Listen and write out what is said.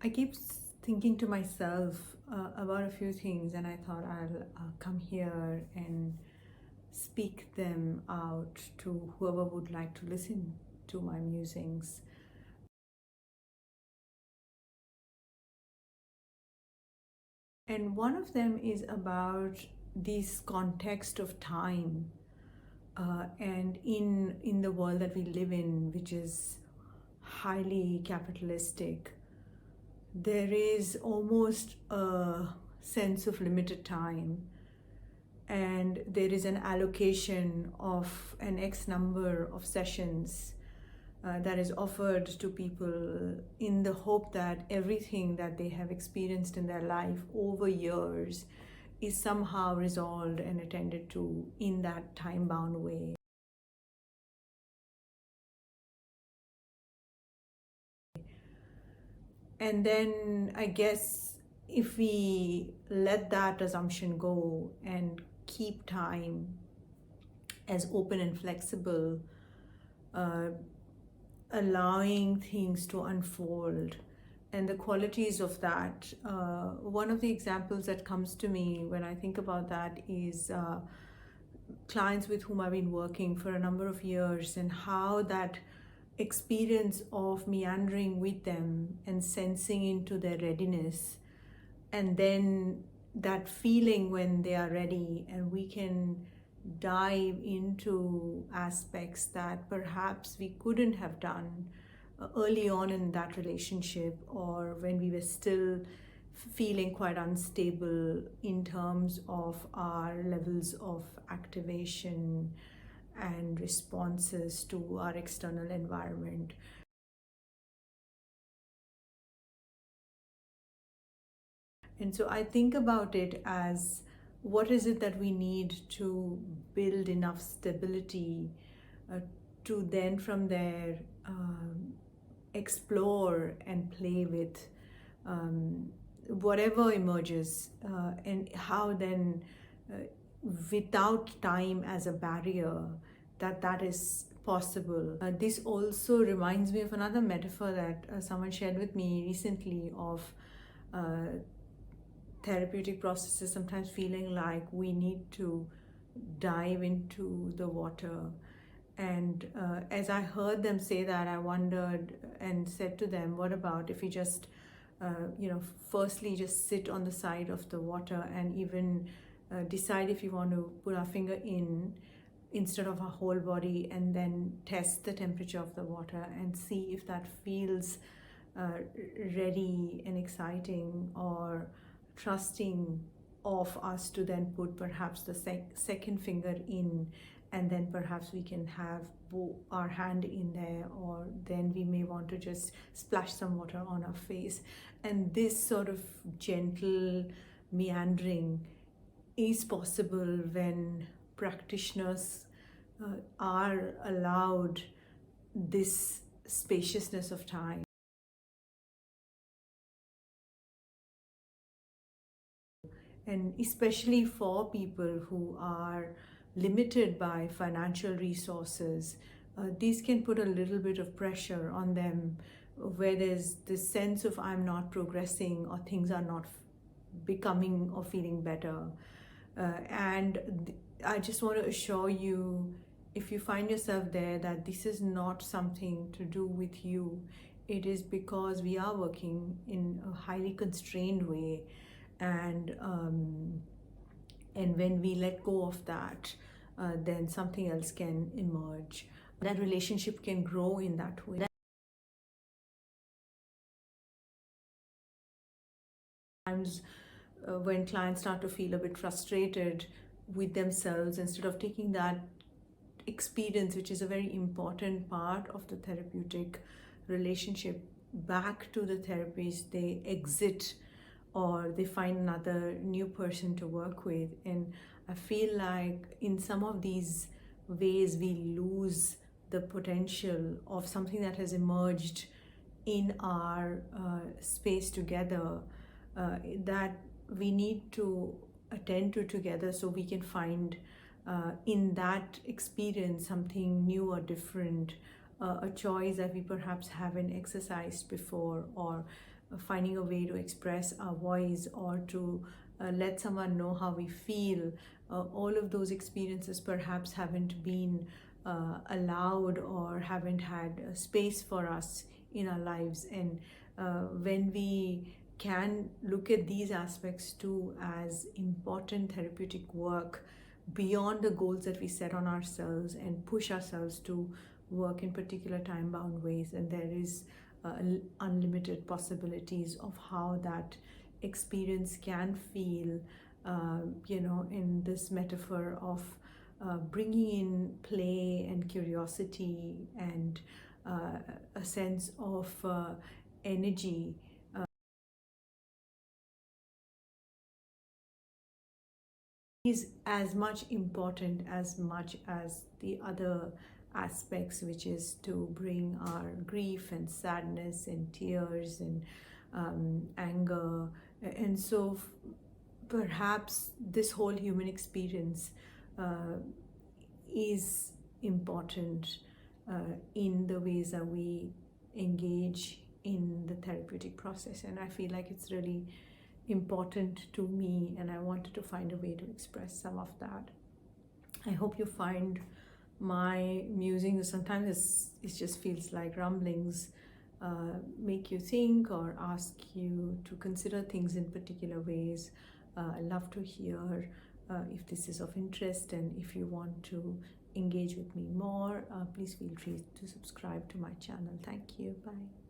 I keep thinking to myself about a few things, and I thought I'll come here and speak them out to whoever would like to listen to my musings. And one of them is about this context of time, and in the world that we live in, which is highly capitalistic, there is almost a sense of limited time, and there is an allocation of an X number of sessions that is offered to people in the hope that everything that they have experienced in their life over years is somehow resolved and attended to in that time bound way. And then I guess if we let that assumption go and keep time as open and flexible, uh, allowing things to unfold and the qualities of that. One of the examples that comes to me when I think about that is clients with whom I've been working for a number of years, and how that experience of meandering with them and sensing into their readiness, and then that feeling when they are ready and we can dive into aspects that perhaps we couldn't have done early on in that relationship, or when we were still feeling quite unstable in terms of our levels of activation and responses to our external environment. And so I think about it as, what is it that we need to build enough stability uh, to then from there explore and play with whatever emerges, and how then, without time as a barrier, that is possible. This also reminds me of another metaphor that someone shared with me recently of uh, therapeutic processes sometimes feeling like we need to dive into the water. And as I heard them say that, I wondered and said to them, what about if we just, firstly just sit on the side of the water and even decide if you want to put our finger in instead of our whole body, and then test the temperature of the water and see if that feels uh, ready and exciting or trusting of us to then put perhaps the second finger in, and then perhaps we can have our hand in there, or then we may want to just splash some water on our face. And this sort of gentle meandering is possible when practitioners are allowed this spaciousness of time. And especially for people who are limited by financial resources, these can put a little bit of pressure on them, where there's this sense of I'm not progressing, or things are not becoming or feeling better. And I just want to assure you, if you find yourself there, that this is not something to do with you. It is because we are working in a highly constrained way, and when we let go of that, then something else can emerge. That relationship can grow in that way. Sometimes when clients start to feel a bit frustrated with themselves, instead of taking that experience, which is a very important part of the therapeutic relationship, back to the therapist, they exit or they find another new person to work with. And I feel like in some of these ways we lose the potential of something that has emerged in our space together, that we need to attend to together, so we can find in that experience something new or different, a choice that we perhaps haven't exercised before, or finding a way to express our voice or to let someone know how we feel. All of those experiences perhaps haven't been allowed or haven't had space for us in our lives. And when we can look at these aspects too as important therapeutic work beyond the goals that we set on ourselves and push ourselves to work in particular time bound ways, and there is unlimited possibilities of how that experience can feel, in this metaphor of bringing in play and curiosity and a sense of energy is as much as the other aspects, which is to bring our grief and sadness and tears and anger. And so perhaps this whole human experience uh, is important in the ways that we engage in the therapeutic process. And I feel like it's really important to me, and I wanted to find a way to express some of that. I hope you find my musings, sometimes it just feels like rumblings, make you think or ask you to consider things in particular ways. I love to hear if this is of interest, and if you want to engage with me more, please feel free to subscribe to my channel. Thank you. Bye.